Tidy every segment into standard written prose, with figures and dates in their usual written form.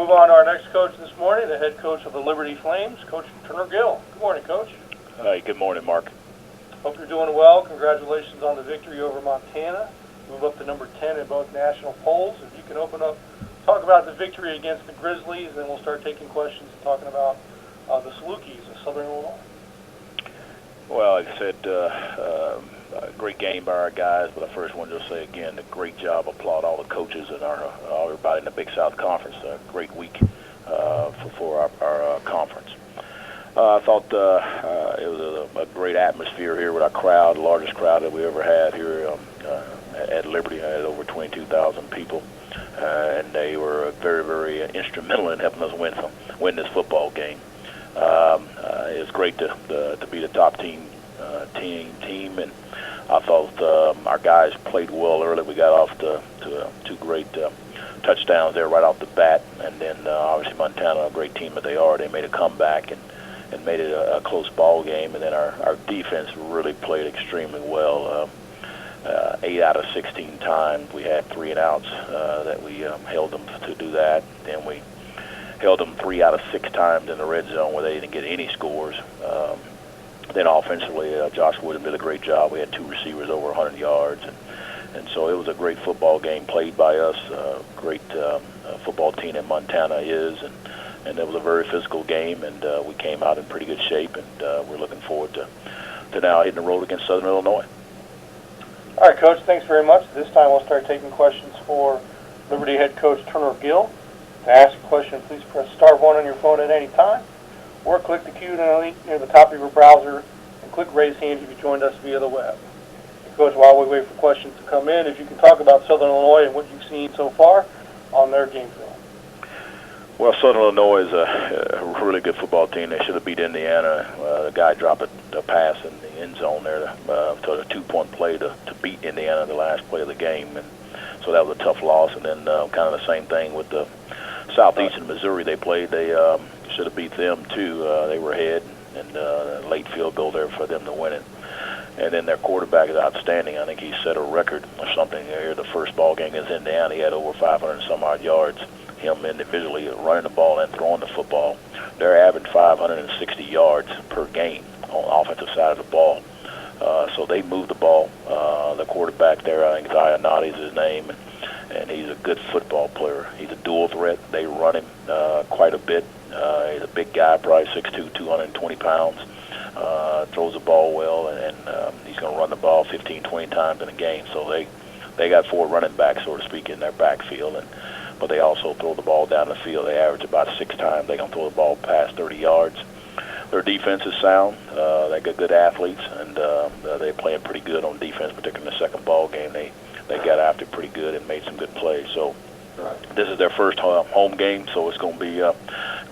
Move on to our next coach this morning, the head coach of the Liberty Flames, Coach Turner Gill. Good morning, Coach. Hey, good morning, Mark. Hope you're doing well. Congratulations on the victory over Montana. Move up to number 10 in both national polls. If you can open up, talk about the victory against the Grizzlies, then we'll start taking questions and talking about the Salukis of Southern Illinois. Well, like I said, a great game by our guys, but I first wanted to say again, a great job. Applaud all the coaches and everybody in the Big South Conference. A great week for our conference. I thought it was a great atmosphere here with our crowd, the largest crowd that we ever had here at Liberty. I had over 22,000 people, and they were very, very instrumental in helping us win this football game. It was great to be the top team, and I thought our guys played well early. We got off to two great touchdowns there right off the bat, and then obviously Montana, a great team that they are, they made a comeback and made it a close ball game. And then our defense really played extremely well. 8 out of 16 times we had 3 and outs that we held them to do that. Then we held them 3 out of 6 times in the red zone where they didn't get any scores. Then offensively, Josh Woodham did a great job. We had 2 receivers over 100 yards, and so it was a great football game played by us. Great football team in Montana is, and it was a very physical game, and we came out in pretty good shape, and we're looking forward to now hitting the road against Southern Illinois. All right, Coach, thanks very much. This time we'll start taking questions for Liberty head coach Turner Gill. To ask a question, please press *1 on your phone at any time, or click the Q&A link near the top of your browser and click raise hand if you joined us via the web. And Coach, while we wait for questions to come in, if you can talk about Southern Illinois and what you've seen so far on their game film. Well, Southern Illinois is a really good football team. They should have beat Indiana. The guy dropped a pass in the end zone there to a 2-point play to beat Indiana the last play of the game, and so that was a tough loss. And then kind of the same thing with the Southeastern Missouri they played. They should have beat them too. They were ahead, and a late field goal there for them to win it. And then their quarterback is outstanding. I think he set a record or something here. The first ball game against Indiana, he had over 500 and some odd yards. Him individually running the ball and throwing the football. They're averaging 560 yards per game on the offensive side of the ball. So they moved the ball. The quarterback there, I think Zionati is his name, and he's a good football player. He's a dual threat. They run him quite a bit. He's a big guy, probably 6'2", 220 pounds. Throws the ball well, and he's going to run the ball 15, 20 times in a game. So they got 4 running backs, so to speak, in their backfield, but they also throw the ball down the field. They average about 6 times. They're going to throw the ball past 30 yards. Their defense is sound. They got good athletes, and they're playing pretty good on defense, particularly in the second ball game. They got after pretty good and made some good plays. So this is their first home game, so it's going to be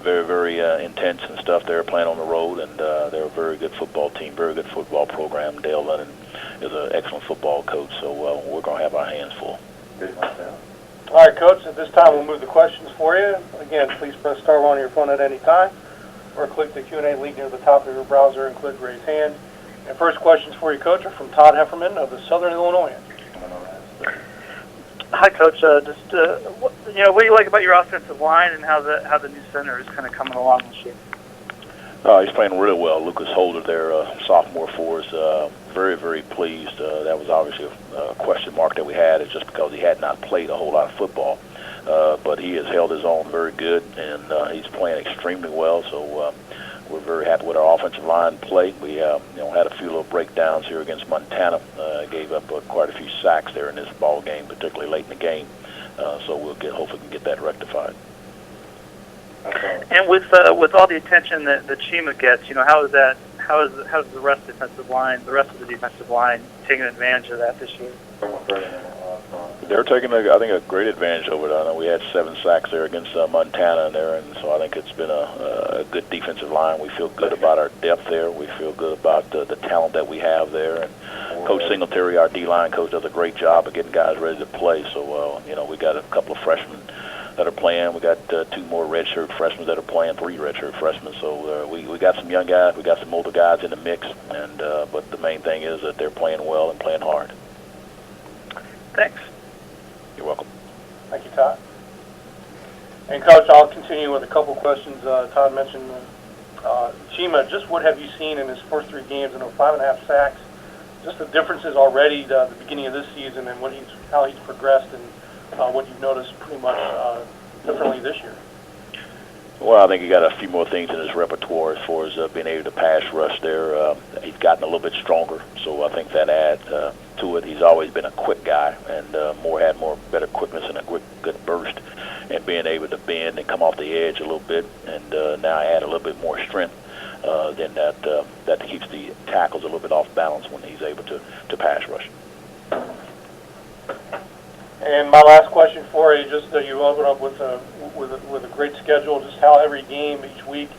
very, very intense and stuff. They're playing on the road, and they're a very good football team, very good football program. Dale Lennon is an excellent football coach, so we're going to have our hands full. All right, Coach, at this time we'll move the questions for you. Again, please press *1 on your phone at any time, or click the Q&A link near the top of your browser and click raise hand. And first questions for you, Coach, are from Todd Hefferman of the Southern Illinoisans. Hi, Coach. What do you like about your offensive line and how the new center is kind of coming along this year? He's playing really well. Lucas Holder there, sophomore for us. Very, very pleased. That was obviously a question mark that we had, is just because he had not played a whole lot of football. But he has held his own very good, and he's playing extremely well. So we're very happy with our offensive line play. We had a few little breakdowns here against Montana. Gave up quite a few sacks there in this ball game, particularly late in the game. So hopefully we can get that rectified. And with all the attention that Chima gets, how is the rest of the defensive line taking advantage of that this year? They're taking, I think, a great advantage of it. I know we had 7 sacks there against Montana there, and so I think it's been a good defensive line. We feel good about our depth there. We feel good about the talent that we have there. And Coach Singletary, our D-line coach, does a great job of getting guys ready to play. So, we got a couple of freshmen that are playing. We got 2 more redshirt freshmen that are playing, 3 redshirt freshmen. So we got some young guys. We got some older guys in the mix. And but the main thing is that they're playing well and playing hard. Thanks. You're welcome. Thank you, Todd. And, Coach, I'll continue with a couple questions. Todd mentioned Chima. Just what have you seen in his first 3 games? 5.5 sacks. Just the differences already the beginning of this season and how he's progressed and what you've noticed pretty much differently this year. Well, I think he got a few more things in his repertoire as far as being able to pass rush there. He's gotten a little bit stronger, so I think that adds to it. He's always been a quick guy and had better quickness and a good burst, and being able to bend and come off the edge a little bit, and now add a little bit more strength. Then that keeps the tackles a little bit off balance when he's able to pass rush. And my last question for you, just you open up with a great schedule, just how every game each week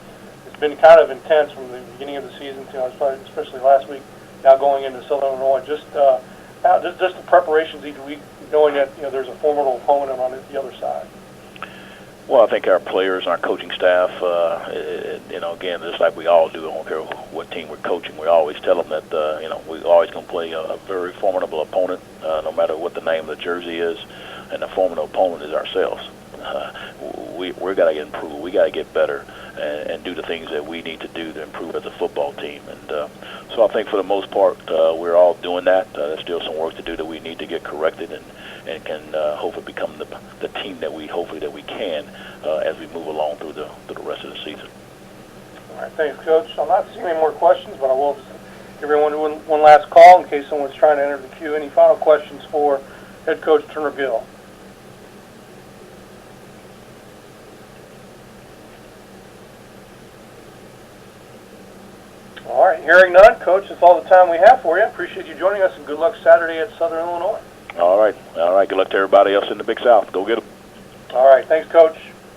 has been kind of intense from the beginning of the season to especially last week, now going into Southern Illinois. Just the preparations each week, knowing that there's a formidable opponent on the other side. Well, I think our players and our coaching staff, again, just like we all do, I don't care what team we're coaching, we always tell them that, we're always going to play a very formidable opponent, no matter what the name of the jersey is, and the formidable opponent is ourselves. We're got to get improved. We got to get better and do the things that we need to do to improve as a football team. And so I think for the most part, we're all doing that. There's still some work to do that we need to get corrected and can hopefully become the team that we can as we move along through the rest of the season. All right, thanks, Coach. I'm not seeing any more questions, but I will just give everyone one last call in case someone's trying to enter the queue. Any final questions for head coach Turner Gill? All right, hearing none, Coach, that's all the time we have for you. Appreciate you joining us, and good luck Saturday at Southern Illinois. All right. Good luck to everybody else in the Big South. Go get them. All right, thanks, Coach.